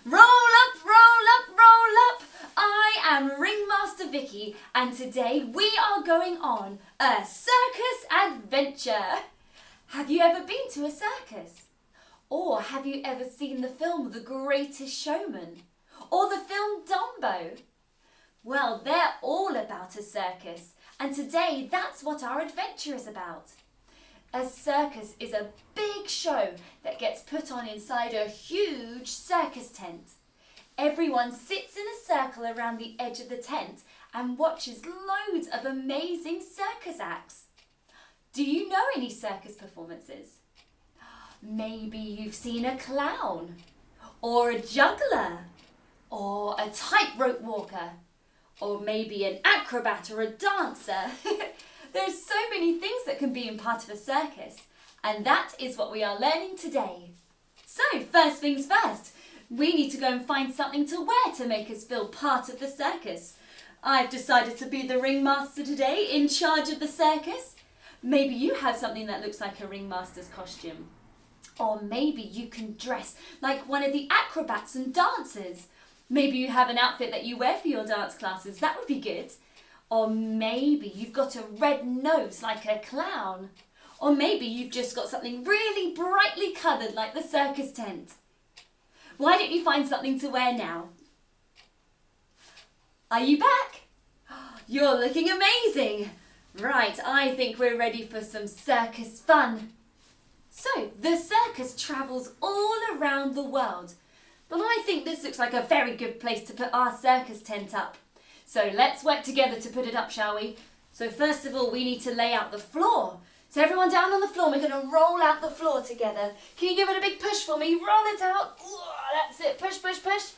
Roll up, roll up, roll up. I am Ringmaster Vicky and today we are going on a circus adventure. Have you ever been to a circus? Or have you ever seen the film The Greatest Showman? Or the film Dumbo? Well, they're all about a circus and today that's what our adventure is about. A circus is a big show that gets put on inside a huge circus tent. Everyone sits in a circle around the edge of the tent and watches loads of amazing circus acts. Do you know any circus performances? Maybe you've seen a clown, or a juggler, or a tightrope walker, or maybe an acrobat or a dancer. There's so many things that can be in part of a circus, and that is what we are learning today. So, first things first, we need to go and find something to wear to make us feel part of the circus. I've decided to be the ringmaster today, in charge of the circus. Maybe you have something that looks like a ringmaster's costume. Or maybe you can dress like one of the acrobats and dancers. Maybe you have an outfit that you wear for your dance classes, that would be good. Or maybe you've got a red nose like a clown. Or maybe you've just got something really brightly coloured like the circus tent. Why don't you find something to wear now? Are you back? You're looking amazing. Right, I think we're ready for some circus fun. So, the circus travels all around the world. But I think this looks like a very good place to put our circus tent up. So let's work together to put it up, shall we? So first of all, we need to lay out the floor. So everyone down on the floor, we're going to roll out the floor together. Can you give it a big push for me? Roll it out. Ooh, that's it. Push, push, push.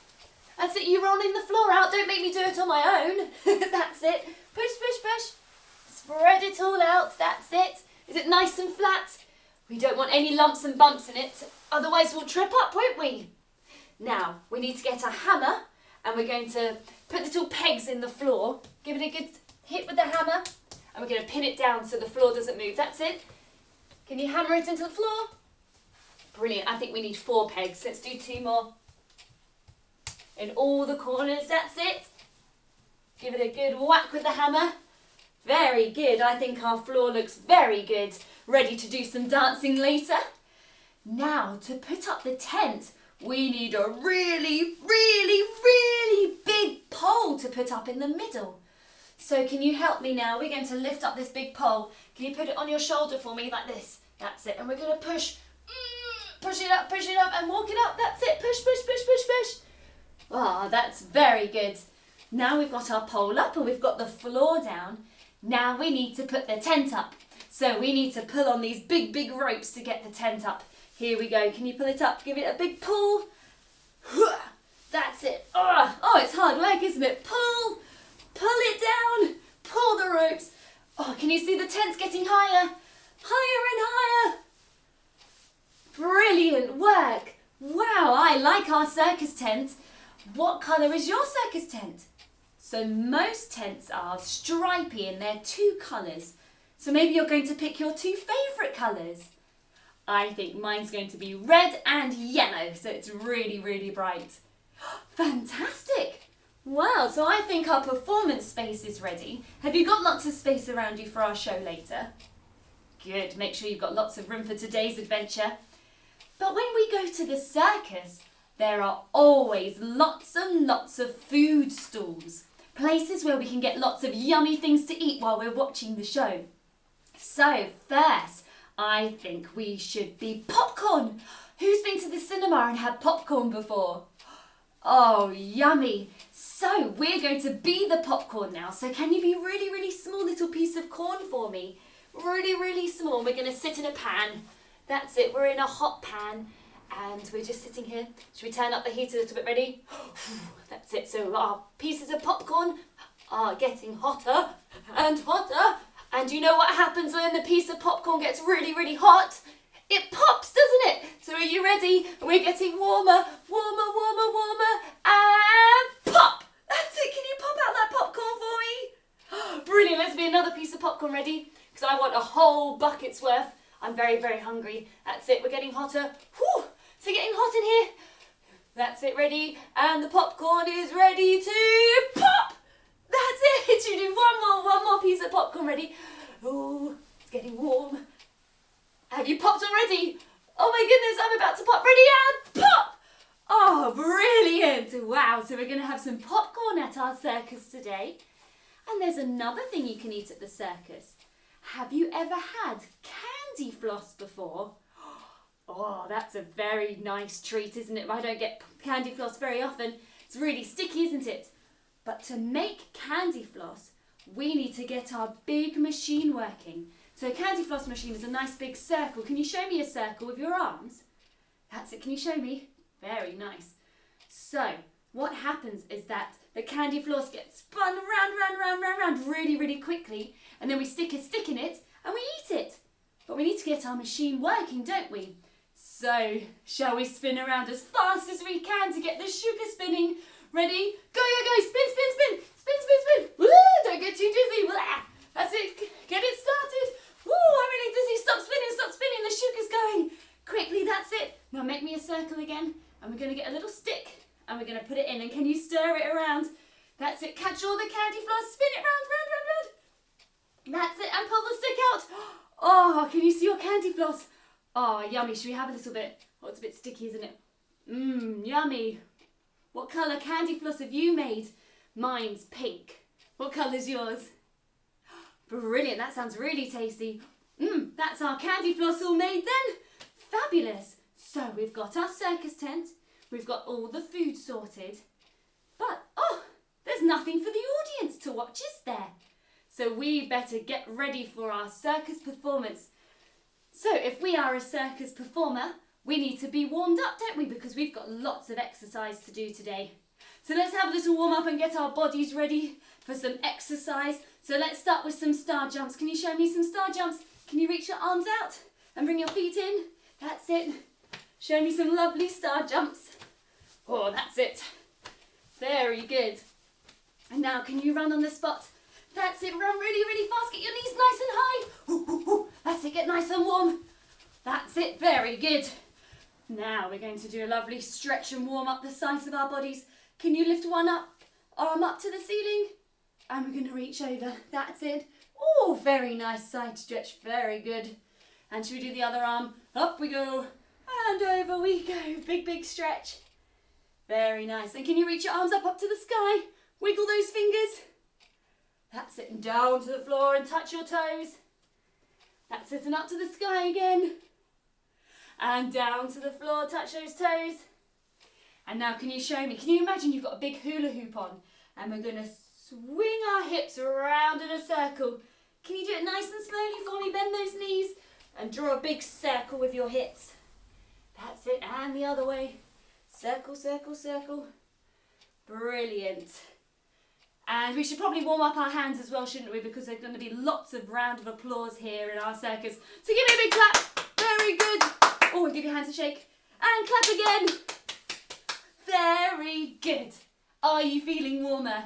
That's it. You rolling the floor out. Don't make me do it on my own. That's it. Push, push, push. Spread it all out. That's it. Is it nice and flat? We don't want any lumps and bumps in it. Otherwise we'll trip up, won't we? Now, we need to get a hammer and we're going to put little pegs in the floor. Give it a good hit with the hammer and we're going to pin it down so the floor doesn't move. That's it. Can you hammer it into the floor? Brilliant. I think we need 4 pegs. Let's do 2 more. In all the corners. That's it. Give it a good whack with the hammer. Very good. I think our floor looks very good. Ready to do some dancing later. Now, to put up the tent, we need a really, really, really big pole to put up in the middle. So can you help me now? We're going to lift up this big pole. Can you put it on your shoulder for me like this? That's it. And we're going to push it up and walk it up. That's it. Push, push, push, push, push. Ah, that's very good. Now we've got our pole up and we've got the floor down. Now we need to put the tent up. So we need to pull on these big, big ropes to get the tent up. Here we go. Can you pull it up? Give it a big pull. That's it. Oh, it's hard work, isn't it? Pull it down. Pull the ropes. Oh, can you see the tent's getting higher? Higher and higher. Brilliant work. Wow, I like our circus tent. What colour is your circus tent? So most tents are stripy and they're 2 colours. So maybe you're going to pick your 2 favourite colours. I think mine's going to be red and yellow, so it's really, really bright. Fantastic! Wow, so I think our performance space is ready. Have you got lots of space around you for our show later? Good, make sure you've got lots of room for today's adventure. But when we go to the circus, there are always lots and lots of food stalls. Places where we can get lots of yummy things to eat while we're watching the show. So first, I think we should be popcorn. Who's been to the cinema and had popcorn before? Oh, yummy. So we're going to be the popcorn now. So can you be really, really small little piece of corn for me? Really, really small. We're going to sit in a pan. That's it. We're in a hot pan and we're just sitting here. Should we turn up the heat a little bit? Ready? That's it. So our pieces of popcorn are getting hotter and hotter. And you know what happens when the piece of popcorn gets really, really hot? It pops, doesn't it? So are you ready? We're getting warmer, warmer, warmer, warmer, and pop! That's it. Can you pop out that popcorn for me? Brilliant. Let's be another piece of popcorn ready because I want a whole bucket's worth. I'm very, very hungry. That's it. We're getting hotter. Whew. Is it getting hot in here? That's it, ready? And the popcorn is ready to pop! That's it! You do one more piece of popcorn ready. Oh, it's getting warm. Have you popped already? Oh my goodness, I'm about to pop. Ready and pop! Oh, brilliant! Wow, so we're going to have some popcorn at our circus today. And there's another thing you can eat at the circus. Have you ever had candy floss before? Oh, that's a very nice treat, isn't it? I don't get candy floss very often. It's really sticky, isn't it? But to make candy floss, we need to get our big machine working. So a candy floss machine is a nice big circle. Can you show me a circle with your arms? That's it. Can you show me? Very nice. So what happens is that the candy floss gets spun round really, really quickly. And then we stick a stick in it and we eat it. But we need to get our machine working, don't we? So, shall we spin around as fast as we can to get the sugar spinning? Ready? Go, go, go! Spin, spin, spin! Spin, spin, spin! Woo! Don't get too dizzy! Blah! That's it! Get it started! Woo! I'm really dizzy! Stop spinning! The sugar's going! Quickly, that's it! Now make me a circle again. And we're going to get a little stick. And we're going to put it in. And can you stir it around? That's it! Catch all the candy floss! Spin it round! That's it! And pull the stick out! Oh, can you see your candy floss? Oh, yummy. Should we have a little bit? Oh, it's a bit sticky, isn't it? Yummy. What colour candy floss have you made? Mine's pink. What colour's yours? Brilliant. That sounds really tasty. That's our candy floss all made then. Fabulous. So we've got our circus tent. We've got all the food sorted. But, there's nothing for the audience to watch, is there? So we better get ready for our circus performance. So if we are a circus performer, we need to be warmed up, don't we? Because we've got lots of exercise to do today. So let's have a little warm up and get our bodies ready for some exercise. So let's start with some star jumps. Can you show me some star jumps? Can you reach your arms out and bring your feet in? That's it. Show me some lovely star jumps. Oh, that's it. Very good. And now can you run on the spot? That's it, run really, really fast. Get your knees nice and high. Ooh, ooh, ooh. That's it, get nice and warm. That's it, very good. Now we're going to do a lovely stretch and warm up the sides of our bodies. Can you lift one arm up to the ceiling? And we're going to reach over. That's it. Oh, very nice side stretch, very good. And should we do the other arm? Up we go. And over we go. Big, big stretch. Very nice. And can you reach your arms up to the sky? Wiggle those fingers. That's it, and down to the floor and touch your toes. That's it, and up to the sky again. And down to the floor, touch those toes. And now can you show me, can you imagine you've got a big hula hoop on and we're going to swing our hips around in a circle. Can you do it nice and slowly for me? Bend those knees and draw a big circle with your hips. That's it, and the other way. Circle, circle, circle. Brilliant. And we should probably warm up our hands as well, shouldn't we? Because there's going to be lots of round of applause here in our circus. So give me a big clap. Very good. Oh, and give your hands a shake. And clap again. Very good. Are you feeling warmer?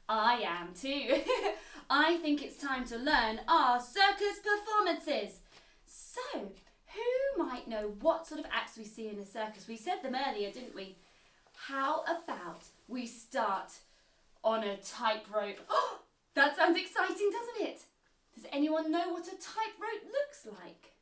I am too. I think it's time to learn our circus performances. So, who might know what sort of acts we see in a circus? We said them earlier, didn't we? How about we start on a tightrope? Oh, that sounds exciting, doesn't it? Does anyone know what a tightrope looks like?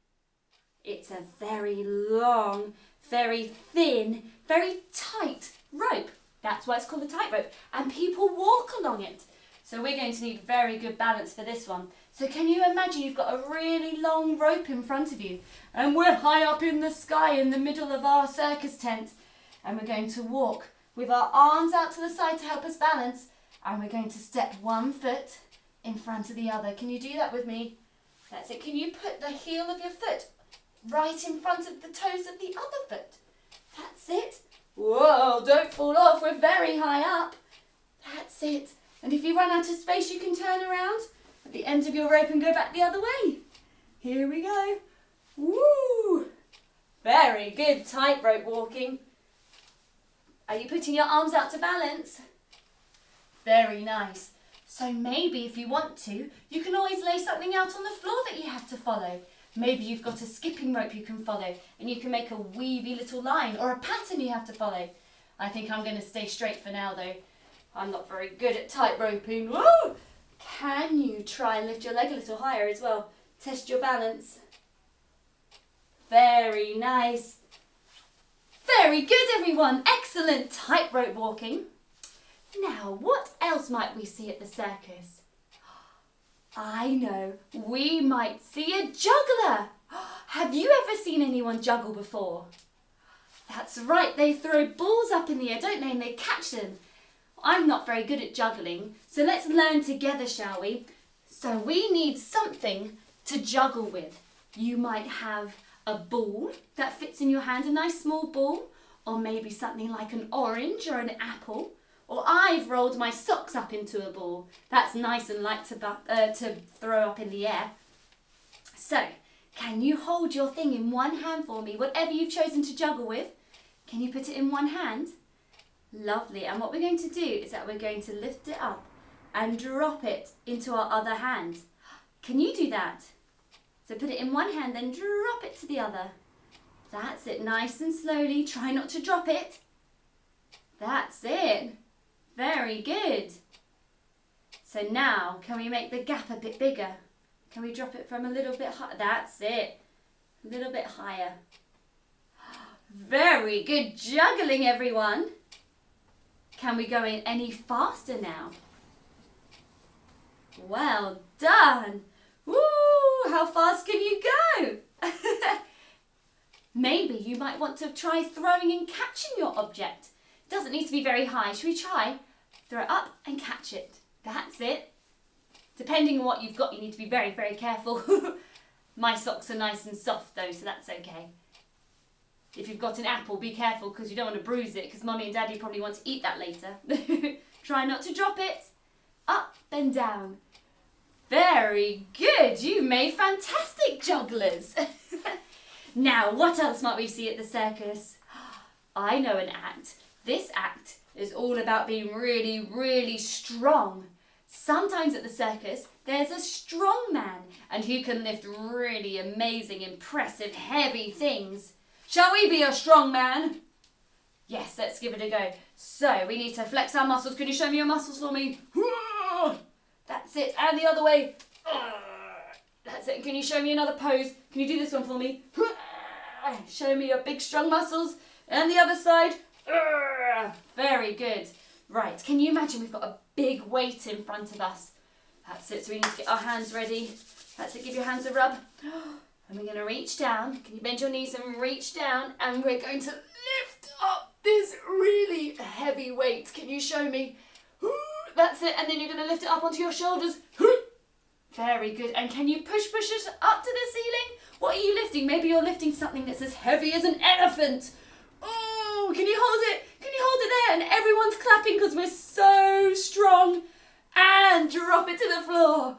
It's a very long, very thin, very tight rope. That's why it's called a tightrope. And people walk along it. So we're going to need very good balance for this one. So can you imagine you've got a really long rope in front of you and we're high up in the sky in the middle of our circus tent and we're going to walk with our arms out to the side to help us balance and we're going to step one foot in front of the other. Can you do that with me? That's it. Can you put the heel of your foot right in front of the toes of the other foot? That's it. Whoa, don't fall off. We're very high up. That's it. And if you run out of space, you can turn around at the end of your rope and go back the other way. Here we go. Woo! Very good tightrope walking. Are you putting your arms out to balance? Very nice. So maybe if you want to, you can always lay something out on the floor that you have to follow. Maybe you've got a skipping rope you can follow and you can make a weavy little line or a pattern you have to follow. I think I'm going to stay straight for now though. I'm not very good at tight roping. Woo! Can you try and lift your leg a little higher as well? Test your balance. Very nice. Very good everyone. Excellent tightrope walking. Now what else might we see at the circus? I know, we might see a juggler. Have you ever seen anyone juggle before? That's right, they throw balls up in the air, don't they, and they catch them. I'm not very good at juggling, so let's learn together, shall we? So we need something to juggle with. You might have a ball that fits in your hand, a nice small ball, or maybe something like an orange or an apple. Or I've rolled my socks up into a ball. That's nice and light to throw up in the air. So, can you hold your thing in one hand for me, whatever you've chosen to juggle with? Can you put it in one hand? Lovely. And what we're going to do is that we're going to lift it up and drop it into our other hand. Can you do that? So put it in one hand, then drop it to the other. That's it. Nice and slowly. Try not to drop it. That's it. Very good. So now, can we make the gap a bit bigger? Can we drop it from a little bit higher? That's it. A little bit higher. Very good juggling, everyone. Can we go in any faster now? Well done. Woo! How fast can you go? Maybe you might want to try throwing and catching your object. Doesn't need to be very high. Should we try? Throw it up and catch it. That's it. Depending on what you've got, you need to be very, very careful. My socks are nice and soft though, so that's okay. If you've got an apple, be careful because you don't want to bruise it because Mummy and Daddy probably want to eat that later. Try not to drop it. Up and down. Very good. You've made fantastic jugglers. Now, what else might we see at the circus? I know an act. This act is all about being really, really strong. Sometimes at the circus, there's a strong man and he can lift really amazing, impressive, heavy things. Shall we be a strong man? Yes, let's give it a go. So, we need to flex our muscles. Can you show me your muscles for me? That's it. And the other way. That's it. Can you show me another pose? Can you do this one for me? Show me your big, strong muscles. And the other side. Very good. Right, can you imagine we've got a big weight in front of us? That's it, so we need to get our hands ready. That's it, give your hands a rub. And we're going to reach down. Can you bend your knees and reach down? And we're going to lift up this really heavy weight. Can you show me? That's it, and then you're going to lift it up onto your shoulders. Very good. And can you push it up to the ceiling? What are you lifting? Maybe you're lifting something that's as heavy as an elephant. Oh, can you hold it? Can you hold it there? And everyone's clapping because we're so strong. And drop it to the floor.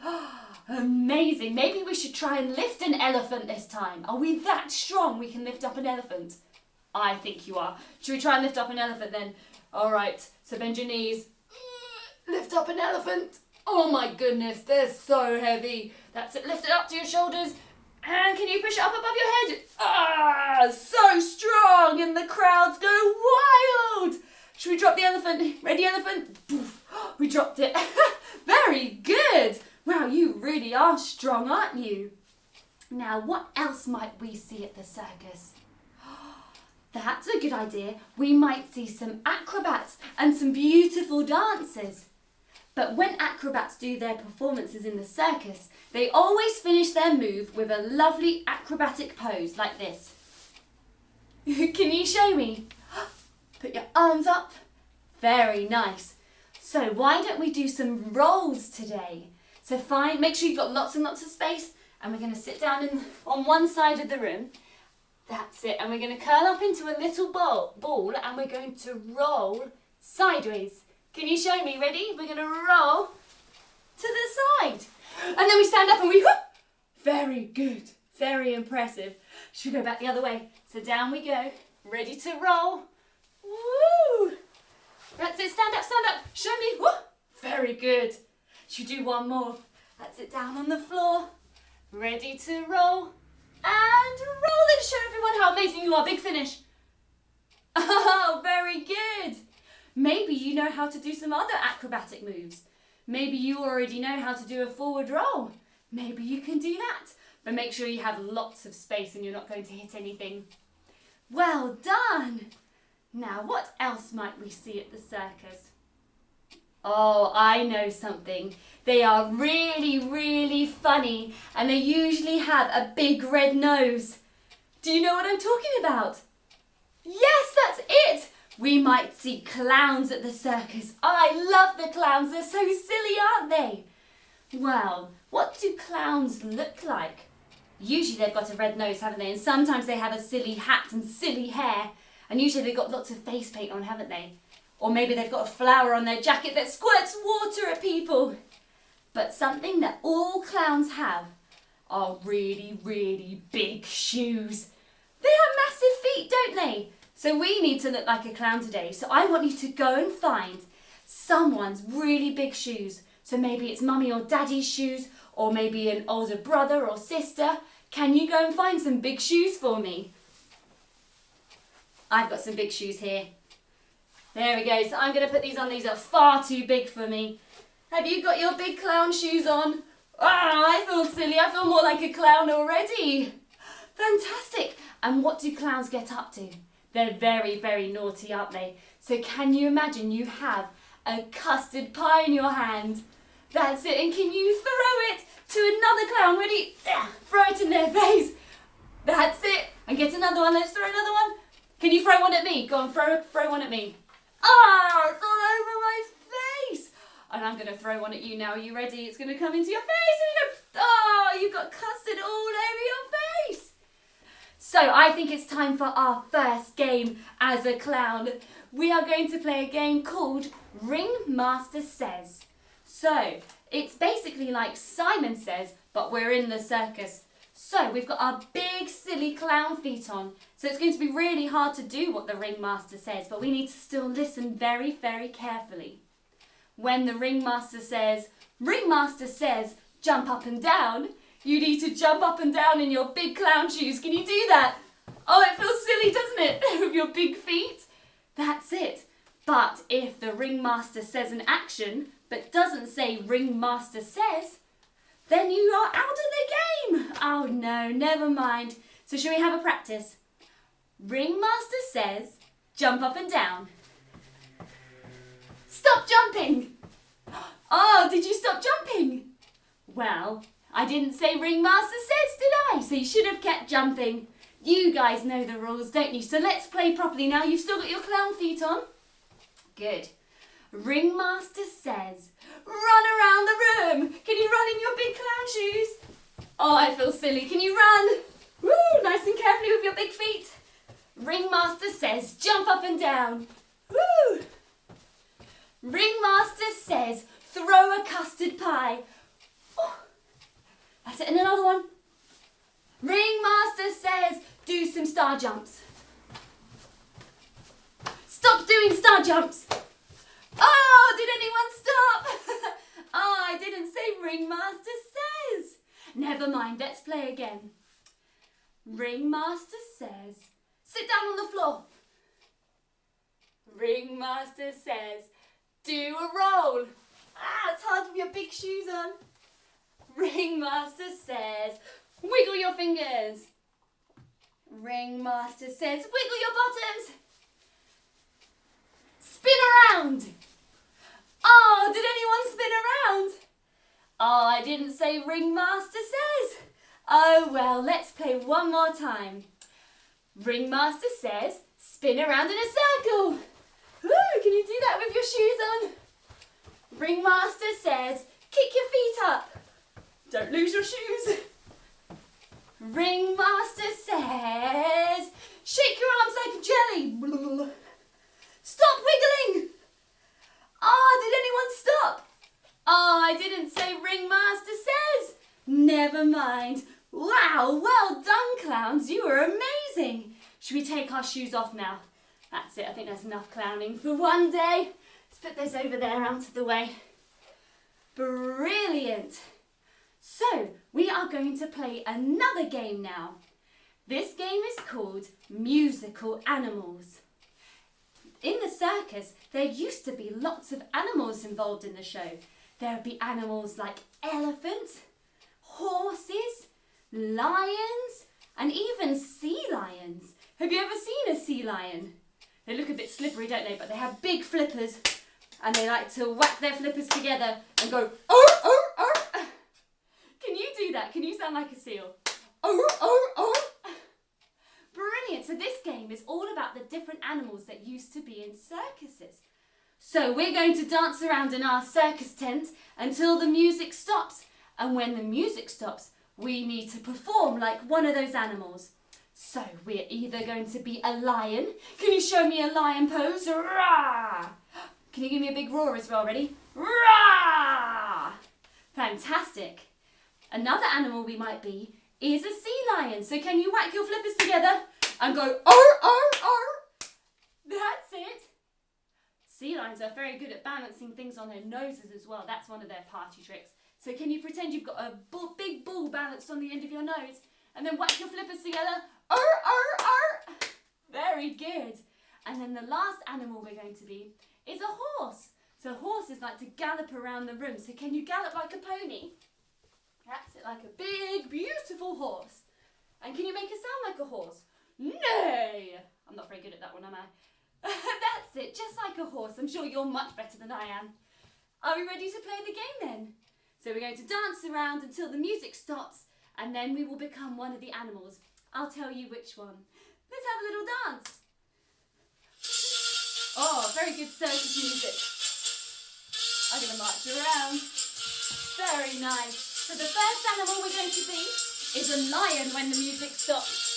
Amazing. Maybe we should try and lift an elephant this time. Are we that strong we can lift up an elephant? I think you are. Should we try and lift up an elephant then? All right. So bend your knees. Lift up an elephant. Oh my goodness, they're so heavy. That's it. Lift it up to your shoulders. And can you push it up above your head? Ah, so strong, and the crowds go wild. Should we drop the elephant? Ready, elephant? We dropped it. Very good. Wow, you really are strong, aren't you? Now, what else might we see at the circus? That's a good idea. We might see some acrobats and some beautiful dancers. But when acrobats do their performances in the circus, they always finish their move with a lovely acrobatic pose like this. Can you show me? Put your arms up. Very nice. So why don't we do some rolls today? So make sure you've got lots and lots of space, and we're going to sit down on one side of the room. That's it. And we're going to curl up into a little ball and we're going to roll sideways. Can you show me? Ready? We're going to roll to the side. And then we stand up and we whoop. Very good. Very impressive. Should we go back the other way? So down we go. Ready to roll. Woo! That's it. Stand up, stand up. Show me. Whoop. Very good. Should we do one more? That's it. Down on the floor. Ready to roll. And roll and show everyone how amazing you are. Big finish. Oh, very good. Maybe you know how to do some other acrobatic moves. Maybe you already know how to do a forward roll. Maybe you can do that. But make sure you have lots of space and you're not going to hit anything. Well done. Now, what else might we see at the circus? Oh, I know something. They are really, really funny and they usually have a big red nose. Do you know what I'm talking about? Yes, that's it. We might see clowns at the circus. I love the clowns. They're so silly, aren't they? Well, what do clowns look like? Usually they've got a red nose, haven't they? And sometimes they have a silly hat and silly hair. And usually they've got lots of face paint on, haven't they? Or maybe they've got a flower on their jacket that squirts water at people. But something that all clowns have are really, really big shoes. They have massive feet, don't they? So we need to look like a clown today. So I want you to go and find someone's really big shoes. So maybe it's mummy or daddy's shoes, or maybe an older brother or sister. Can you go and find some big shoes for me? I've got some big shoes here. There we go. So I'm going to put these on. These are far too big for me. Have you got your big clown shoes on? Ah, I feel silly. I feel more like a clown already. Fantastic. And what do clowns get up to? They're very, very naughty, aren't they? So can you imagine you have a custard pie in your hand? That's it. And can you throw it to another clown? Ready? Throw it in their face. That's it. And get another one. Let's throw another one. Can you throw one at me? Go on, throw one at me. Ah, it's all over my face. And I'm going to throw one at you now. Are you ready? It's going to come into your face. And you've got custard all over your face. So I think it's time for our first game as a clown. We are going to play a game called Ringmaster Says. So it's basically like Simon Says, but we're in the circus. So we've got our big silly clown feet on. So it's going to be really hard to do what the ringmaster says, but we need to still listen very, very carefully. When the ringmaster says, jump up and down, you need to jump up and down in your big clown shoes. Can you do that? Oh, it feels silly, doesn't it? With your big feet. That's it. But if the ringmaster says an action, but doesn't say ringmaster says, then you are out of the game. Oh no, never mind. So shall we have a practice? Ringmaster says, jump up and down. Stop jumping. Oh, did you stop jumping? Well, I didn't say ringmaster says, did I? So you should have kept jumping. You guys know the rules, don't you? So let's play properly now. You've still got your clown feet on. Good. Ringmaster says, run around the room. Can you run in your big clown shoes? Oh, I feel silly. Can you run? Woo, nice and carefully with your big feet. Ringmaster says, jump up and down. Woo. Ringmaster says, throw a custard pie. Oh, that's it. And another one. Ringmaster says, do some star jumps. Stop doing star jumps. Oh, did anyone stop? Oh, I didn't say ringmaster says. Never mind, let's play again. Ringmaster says, sit down on the floor. Ringmaster says, do a roll. Ah, it's hard with your big shoes on. Ringmaster says, wiggle your fingers. Ringmaster says, wiggle your bottoms. Spin around. Oh, did anyone spin around? Oh, I didn't say ringmaster says. Oh, well, let's play one more time. Ringmaster says, spin around in a circle. Woo, can you do that with your shoes on? Ringmaster says, kick your feet up. Don't lose your shoes. Ringmaster says, shake your arms like a jelly. Stop wiggling. Oh, did anyone stop? Oh, I didn't say ringmaster says. Never mind. Wow, well done, clowns. You were amazing. Should we take our shoes off now? That's it. I think that's enough clowning for one day. Let's put those over there out of the way. Brilliant. So, we are going to play another game now. This game is called Musical Animals. In the circus, there used to be lots of animals involved in the show. There would be animals like elephants, horses, lions, and even sea lions. Have you ever seen a sea lion? They look a bit slippery, don't they? But they have big flippers, and they like to whack their flippers together and go, oh, oh, oh. Can you do that? Can you sound like a seal? Oh, oh, oh. Brilliant. So this game is all about the different animals that used to be in circuses. So we're going to dance around in our circus tent until the music stops. And when the music stops, we need to perform like one of those animals. So we're either going to be a lion. Can you show me a lion pose? Roar! Can you give me a big roar as well? Ready? Roar! Fantastic. Another animal we might be is a sea lion. So can you whack your flippers together and go, arr, arr, arr. That's it. Sea lions are very good at balancing things on their noses as well. That's one of their party tricks. So can you pretend you've got a big ball balanced on the end of your nose and then whack your flippers together? Arr, arr, arr. Very good. And then the last animal we're going to be is a horse. So horses like to gallop around the room. So can you gallop like a pony? That's it, like a big, beautiful horse. And can you make a sound like a horse? Nay! I'm not very good at that one, am I? That's it, just like a horse. I'm sure you're much better than I am. Are we ready to play the game then? So we're going to dance around until the music stops, and then we will become one of the animals. I'll tell you which one. Let's have a little dance. Oh, very good circus music. I'm going to march around. Very nice. So the first animal we're going to be is a lion when the music stops.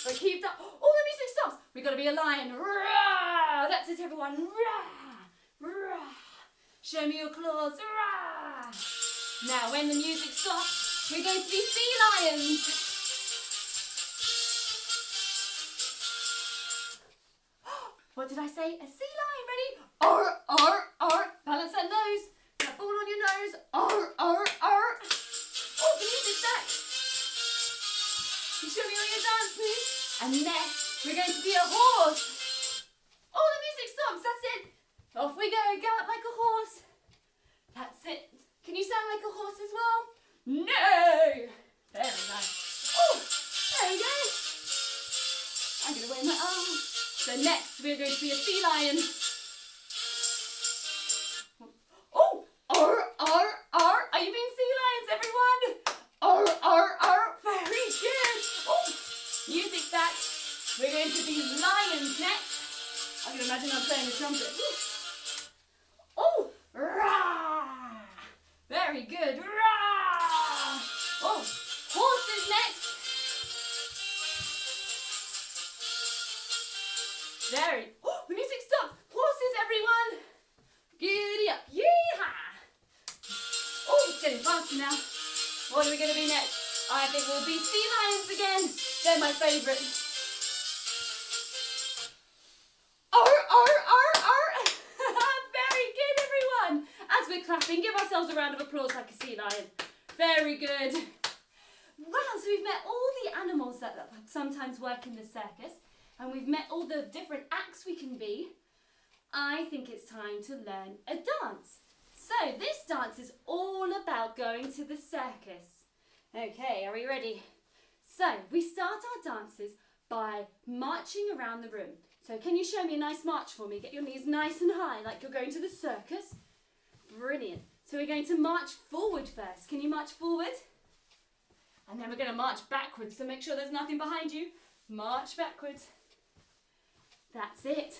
But keep that. Oh, the music stops. We've got to be a lion. Roar! That's it, everyone. Roar! Roar! Show me your claws. Roar! Now, when the music stops, we're going to be sea lions. What did I say? A sea lion. Ready? Arr, arr, arr. Balance that nose. That ball on your nose. Arr, arr, arr. Oh, the music's back. You show me all your dance moves. And next, we're going to be a horse. Oh, the music stops. That's it. Off we go. Gallop like a horse. That's it. Can you sound like a horse as well? No. Very nice. Oh, there we go. I'm going to wave my arms. So next, we're going to be a sea lion. Oh, arr, arr, arr. Are you being sea lions, everyone? Arr, arr, arr. Very good. Oh, music's back. We're going to be lions next. I can imagine I'm playing a trumpet. Oh, rah. Very good. Rah. Oh, horses next. Very. Oh, the music stopped. Horses, everyone. Giddy up. Yeehaw. Oh, it's getting faster now. What are we going to be next? I think we'll be sea lions again. They're my favourite. Arr, arr, arr, arr. Very good, everyone. As we're clapping, give ourselves a round of applause like a sea lion. Very good. Wow, so we've met all the animals that sometimes work in the circus. And we've met all the different acts we can be. I think it's time to learn a dance. So this dance is all about going to the circus. Okay, are we ready? So we start our dances by marching around the room. So can you show me a nice march for me? Get your knees nice and high like you're going to the circus. Brilliant. So we're going to march forward first. Can you march forward? And then we're going to march backwards. So make sure there's nothing behind you. March backwards. That's it.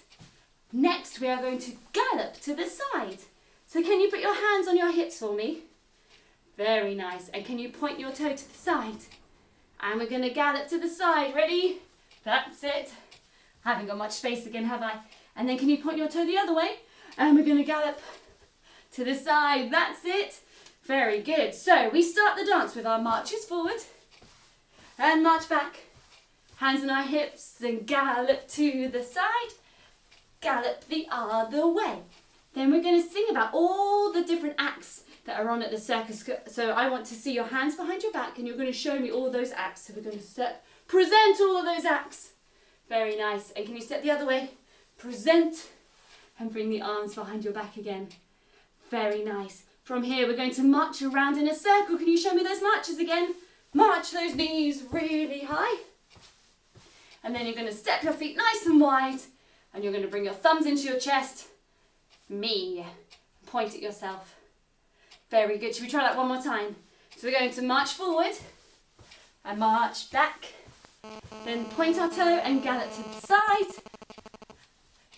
Next, we are going to gallop to the side. So can you put your hands on your hips for me? Very nice. And can you point your toe to the side? And we're going to gallop to the side. Ready? That's it. I haven't got much space again, have I? And then can you point your toe the other way? And we're going to gallop to the side. That's it. Very good. So we start the dance with our marches forward and march back. Hands on our hips and gallop to the side. Gallop the other way. Then we're going to sing about all the different acts that are on at the circus. So I want to see your hands behind your back and you're going to show me all those acts. So we're going to present all of those acts. Very nice. And can you step the other way? Present and bring the arms behind your back again. Very nice. From here we're going to march around in a circle. Can you show me those marches again? March those knees really high. And then you're going to step your feet nice and wide and you're going to bring your thumbs into your chest. Me. Point at yourself. Very good. Should we try that one more time? So we're going to march forward and march back. Then point our toe and gallop to the side.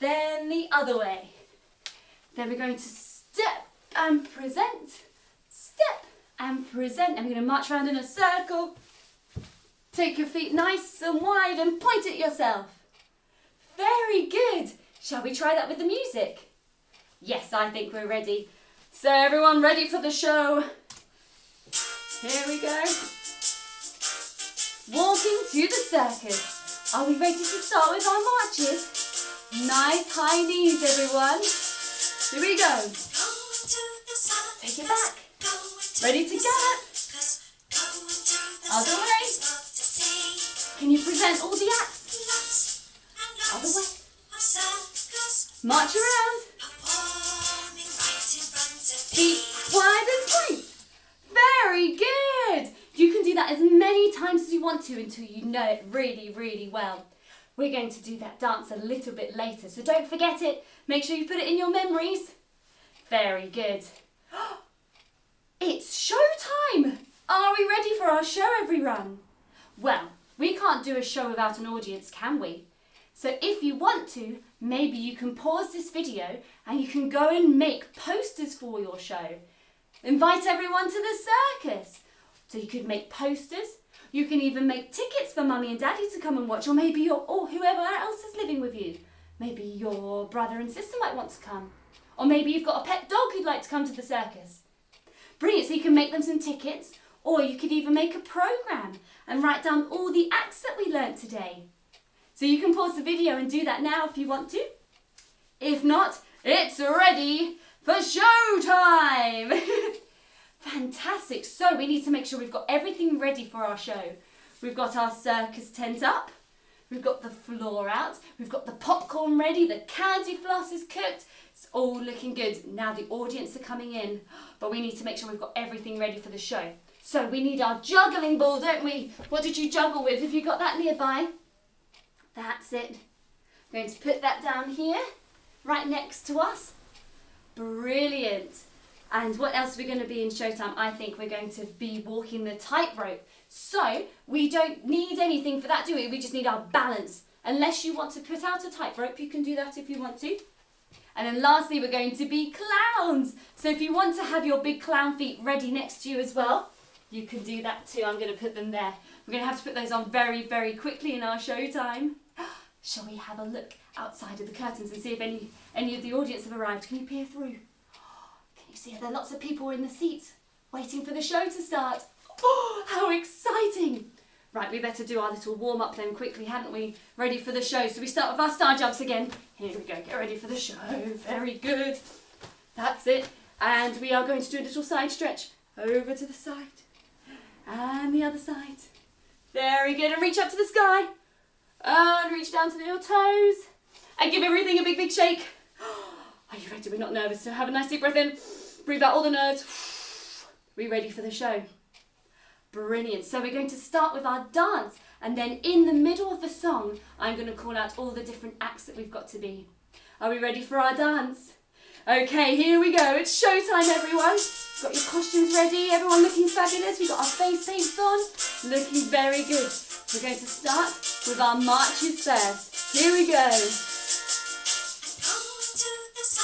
Then the other way. Then we're going to step and present. Step and present. And we're going to march around in a circle. Take your feet nice and wide and point at yourself. Very good. Shall we try that with the music? Yes, I think we're ready. So everyone ready for the show? Here we go. Walking to the circus. Are we ready to start with our marches? Nice high knees, everyone. Here we go. Take it back. Ready to gallop. Other way. Can you present all the acts? Other way. March around. Feet wide and point. Very good. You can do that as many times as you want to until you know it really, really well. We're going to do that dance a little bit later, so don't forget it. Make sure you put it in your memories. Very good. It's show time. Are we ready for our show, everyone? Well, we can't do a show without an audience, can we? So if you want to, maybe you can pause this video and you can go and make posters for your show. Invite everyone to the circus. So you could make posters. You can even make tickets for Mummy and Daddy to come and watch, or maybe or whoever else is living with you. Maybe your brother and sister might want to come. Or maybe you've got a pet dog who'd like to come to the circus. Brilliant, so you can make them some tickets, or you could even make a programme and write down all the acts that we learnt today. So you can pause the video and do that now if you want to. If not, it's ready for show time! Fantastic, so we need to make sure we've got everything ready for our show. We've got our circus tent up, we've got the floor out, we've got the popcorn ready, the candy floss is cooked. It's all looking good. Now the audience are coming in, but we need to make sure we've got everything ready for the show. So we need our juggling ball, don't we? What did you juggle with? Have you got that nearby? That's it. I'm going to put that down here, right next to us. Brilliant. And what else are we going to be in Showtime? I think we're going to be walking the tightrope. So we don't need anything for that, do we? We just need our balance. Unless you want to put out a tightrope, you can do that if you want to. And then lastly, we're going to be clowns. So if you want to have your big clown feet ready next to you as well, you can do that too. I'm going to put them there. We're going to have to put those on very, very quickly in our Showtime. Shall we have a look outside of the curtains and see if any of the audience have arrived? Can you peer through? Can you see there are lots of people in the seats waiting for the show to start? Oh, how exciting! Right, we better do our little warm-up then quickly, hadn't we? Ready for the show. So we start with our star jumps again. Here we go, get ready for the show. Very good. That's it. And we are going to do a little side stretch. Over to the side. And the other side. Very good. And reach up to the sky. And reach down to your toes. And give everything a big, big shake. Are you ready? We're not nervous. So have a nice deep breath in. Breathe out all the nerves. We ready for the show? Brilliant. So we're going to start with our dance. And then in the middle of the song, I'm going to call out all the different acts that we've got to be. Are we ready for our dance? Okay, here we go. It's showtime, everyone. Got your costumes ready. Everyone looking fabulous. We've got our face paints on. Looking very good. We're going to start with our marches first. Here we go.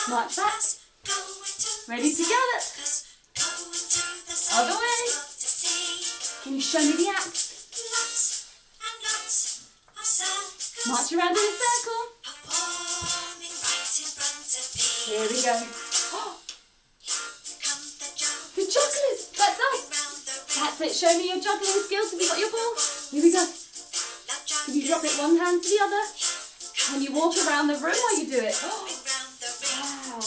March back. Ready to gallop. Other way. Can you show me the acts? March around in a circle. Here we go. Oh. The jugglers. That's us. That's it. Show me your juggling skills. Have you got your ball? Here we go. Can you drop it one hand to the other? Can you walk around the room while you do it? Oh. Wow.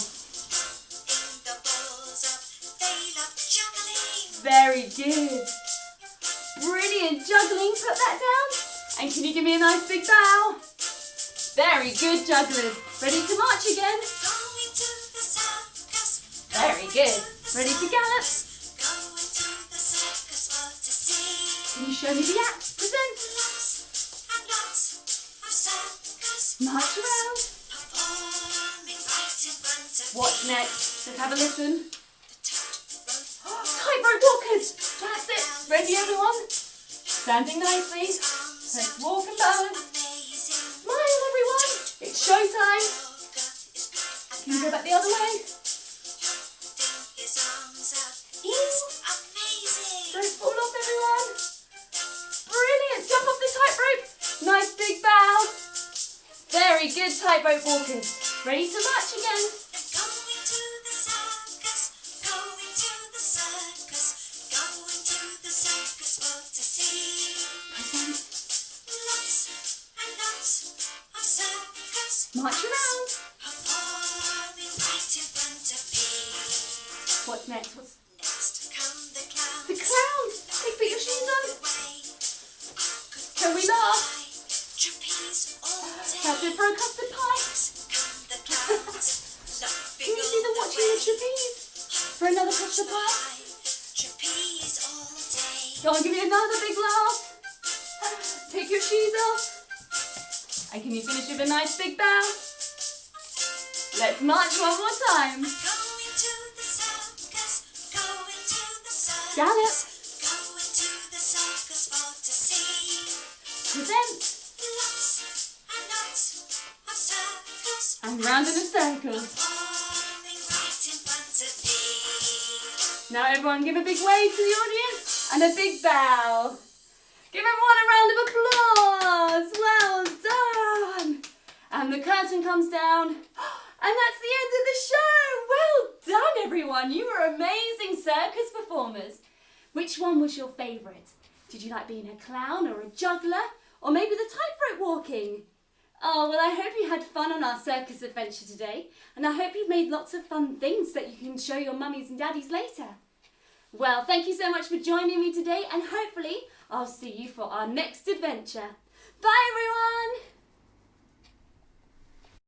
Very good. Brilliant juggling. Put that down. And can you give me a nice big bow? Very good, jugglers. Ready to march again? Very good. Ready to gallop? Can you show me the act? Present. March around. What's next? Let's have a listen. Tightrope walkers. That's it. Ready, everyone? Standing nicely. Let's walk and balance. Smile, everyone. It's showtime. Can you go back the other way? Don't fall off, everyone. Brilliant. Jump off the tightrope. Nice big bow. Very good, tightrope walkers. Ready to march again. March around. What's next? The clowns. Hey, put your shoes on. Can we laugh? That's it for a custard pie. Can you see them watching the trapeze? For another custard pie? Go on, give me another big laugh. Take your shoes off. And can you finish with a nice big bow? Let's march one more time. Gallop. Present. And round in a circle. Now everyone give a big wave to the audience and a big bow. Give everyone a round of applause. Well done. And the curtain comes down. And that's the end of the show. Well done, everyone. You were amazing circus performers. Which one was your favourite? Did you like being a clown or a juggler? Or maybe the tightrope walking? Oh, well, I hope you had fun on our circus adventure today. And I hope you've made lots of fun things that you can show your mummies and daddies later. Well, thank you so much for joining me today. And hopefully I'll see you for our next adventure. Bye, everyone.